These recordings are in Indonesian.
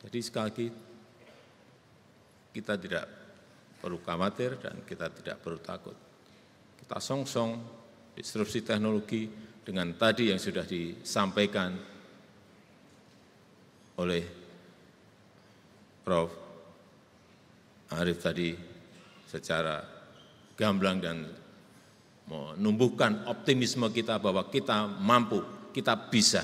Jadi sekali lagi, kita tidak perlu khawatir dan kita tidak perlu takut. Kita song-song disrupsi teknologi dengan tadi yang sudah disampaikan oleh Prof. Arief tadi secara gamblang dan menumbuhkan optimisme kita bahwa kita mampu, kita bisa.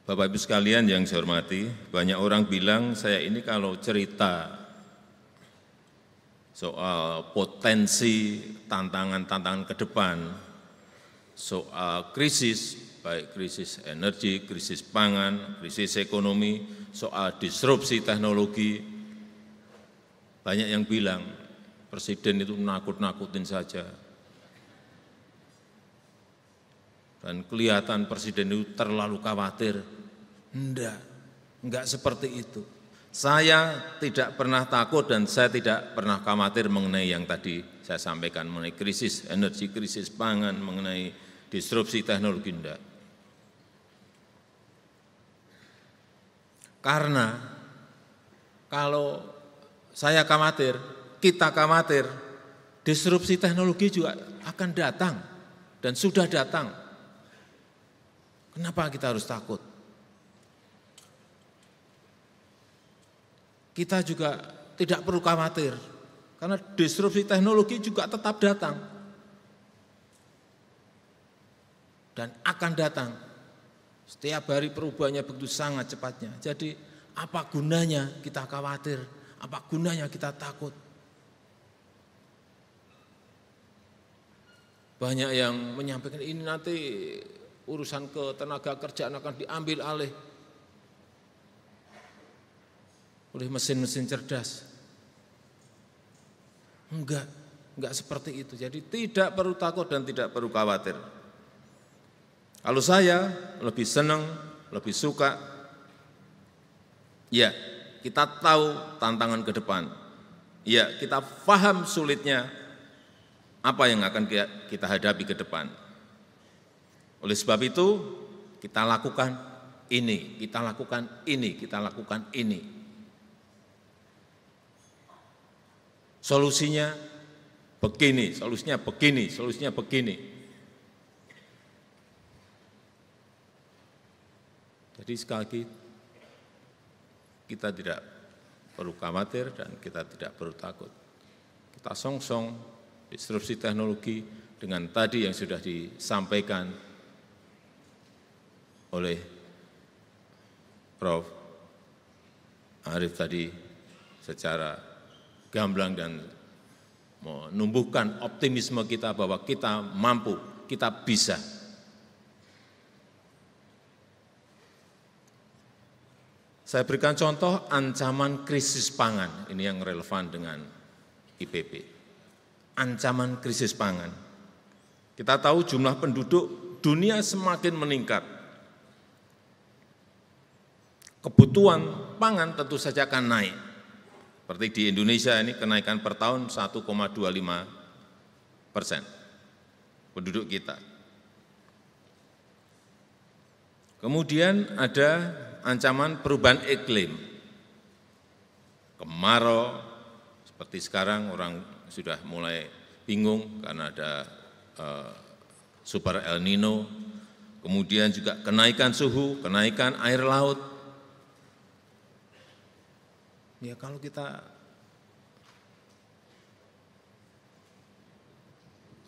Bapak Ibu sekalian yang saya hormati, banyak orang bilang saya ini kalau cerita soal potensi tantangan-tantangan ke depan, soal krisis, baik krisis energi, krisis pangan, krisis ekonomi, soal disrupsi teknologi, banyak yang bilang Presiden itu nakut-nakutin saja. Dan kelihatan Presiden itu terlalu khawatir. Enggak seperti itu. Saya tidak pernah takut dan saya tidak pernah khawatir mengenai yang tadi saya sampaikan, mengenai krisis energi, krisis pangan, mengenai disrupsi teknologi, enggak. Karena kalau saya khawatir, kita khawatir, disrupsi teknologi juga akan datang dan sudah datang. Kenapa kita harus takut? Kita juga tidak perlu khawatir, karena disrupsi teknologi juga tetap datang dan akan datang. Setiap hari perubahannya begitu sangat cepatnya. Jadi apa gunanya kita khawatir, apa gunanya kita takut? Banyak yang menyampaikan ini nanti urusan ketenaga kerjaan akan diambil alih oleh mesin-mesin cerdas. Enggak seperti itu. Jadi tidak perlu takut dan tidak perlu khawatir. Kalau saya lebih senang, lebih suka, ya kita tahu tantangan ke depan. Ya kita paham sulitnya apa yang akan kita hadapi ke depan. Oleh sebab itu kita lakukan ini, kita lakukan ini, kita lakukan ini. Solusinya begini, solusinya begini, solusinya begini. Jadi sekali lagi, kita tidak perlu khawatir dan kita tidak perlu takut. Kita song-song disrupsi teknologi dengan tadi yang sudah disampaikan oleh Prof. Arief tadi secara gamblang dan menumbuhkan optimisme kita bahwa kita mampu, kita bisa. Saya berikan contoh ancaman krisis pangan, ini yang relevan dengan IPB. Ancaman krisis pangan. Kita tahu jumlah penduduk dunia semakin meningkat. Kebutuhan pangan tentu saja akan naik. Seperti di Indonesia ini kenaikan per tahun 1,25% penduduk kita. Kemudian ada ancaman perubahan iklim. Kemarau, seperti sekarang orang sudah mulai bingung karena ada super El Nino. Kemudian juga kenaikan suhu, kenaikan air laut. Ya kalau kita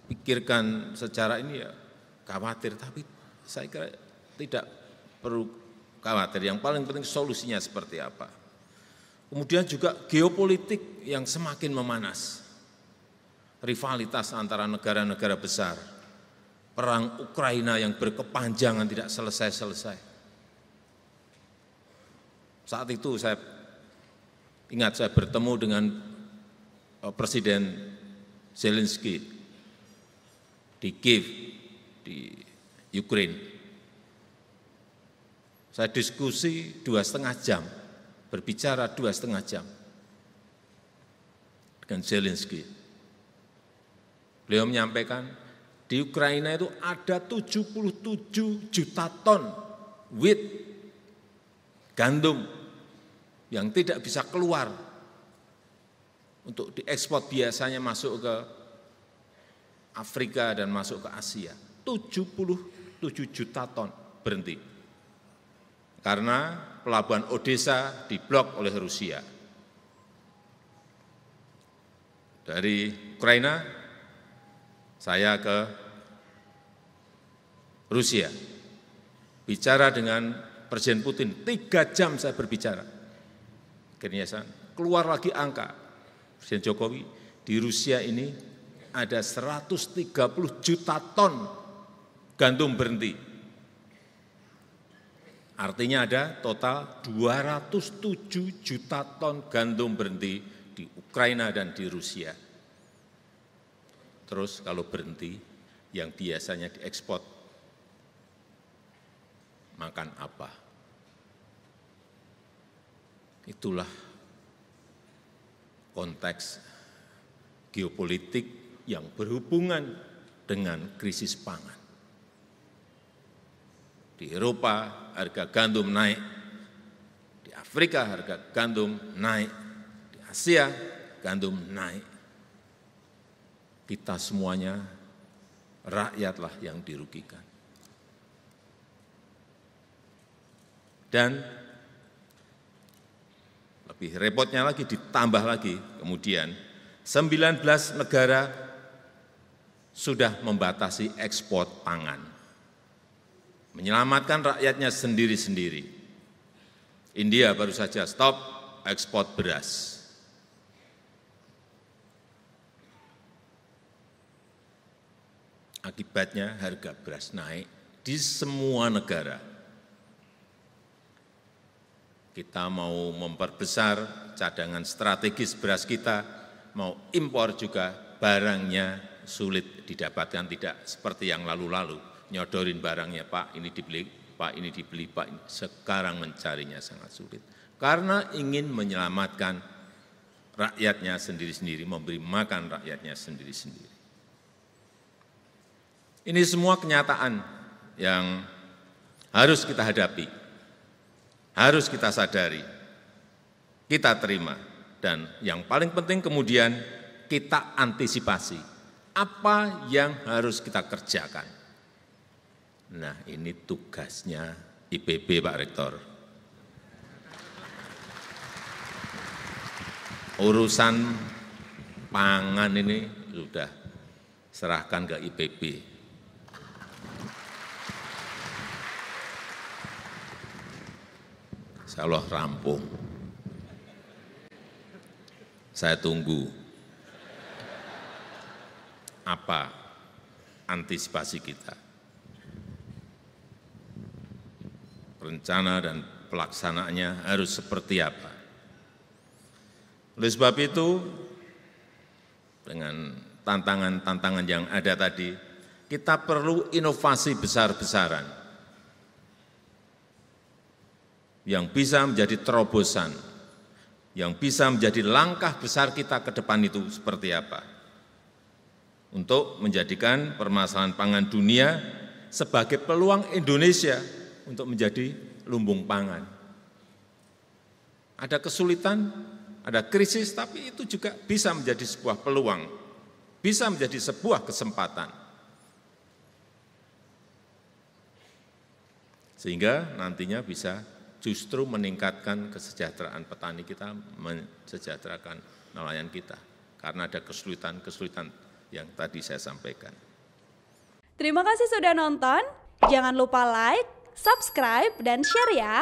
pikirkan secara ini ya khawatir, tapi saya kira tidak perlu khawatir. Yang paling penting solusinya seperti apa. Kemudian juga geopolitik yang semakin memanas. Rivalitas antara negara-negara besar. Perang Ukraina yang berkepanjangan tidak selesai-selesai. Saat itu saya ingat saya bertemu dengan Presiden Zelensky di Kiev, di Ukraina. Saya diskusi 2,5 jam, berbicara 2,5 jam dengan Zelensky. Beliau menyampaikan Di Ukraina itu ada 77 juta ton wheat, gandum yang tidak bisa keluar untuk diekspor, biasanya masuk ke Afrika dan masuk ke Asia. 77 juta ton berhenti. Karena pelabuhan Odessa diblok oleh Rusia. Dari Ukraina, saya ke Rusia. Bicara dengan Presiden Putin, 3 jam saya berbicara. Akhirnya keluar lagi angka. Presiden Jokowi, di Rusia ini ada 130 juta ton gandum berhenti. Artinya ada total 207 juta ton gandum berhenti di Ukraina dan di Rusia. Terus kalau berhenti, yang biasanya diekspor, makan apa? Itulah konteks geopolitik yang berhubungan dengan krisis pangan. Di Eropa harga gandum naik, di Afrika harga gandum naik, di Asia gandum naik. Kita semuanya rakyatlah yang dirugikan. Dan lebih repotnya lagi, ditambah lagi kemudian 19 negara sudah membatasi ekspor pangan, menyelamatkan rakyatnya sendiri-sendiri. India baru saja stop ekspor beras. Akibatnya harga beras naik di semua negara. Kita mau memperbesar cadangan strategis beras kita, mau impor juga barangnya sulit didapatkan, tidak seperti yang lalu-lalu. Nyodorin barangnya, Pak ini dibeli, Pak ini dibeli, Pak ini. Sekarang mencarinya sangat sulit. Karena ingin menyelamatkan rakyatnya sendiri-sendiri, memberi makan rakyatnya sendiri-sendiri. Ini semua kenyataan yang harus kita hadapi, harus kita sadari, kita terima, dan yang paling penting kemudian kita antisipasi apa yang harus kita kerjakan. Nah, ini tugasnya IPB, Pak Rektor. Urusan pangan ini sudah serahkan ke IPB. Insya Allah rampung. Saya tunggu apa antisipasi kita. Rencana dan pelaksanaannya harus seperti apa. Oleh sebab itu, dengan tantangan-tantangan yang ada tadi, kita perlu inovasi besar-besaran yang bisa menjadi terobosan, yang bisa menjadi langkah besar kita ke depan itu seperti apa. Untuk menjadikan permasalahan pangan dunia sebagai peluang Indonesia untuk menjadi lumbung pangan. Ada kesulitan, ada krisis, tapi itu juga bisa menjadi sebuah peluang, bisa menjadi sebuah kesempatan. Sehingga nantinya bisa justru meningkatkan kesejahteraan petani kita, mensejahterakan nelayan kita. Karena ada kesulitan-kesulitan yang tadi saya sampaikan. Terima kasih sudah nonton. Jangan lupa like, subscribe, dan share ya.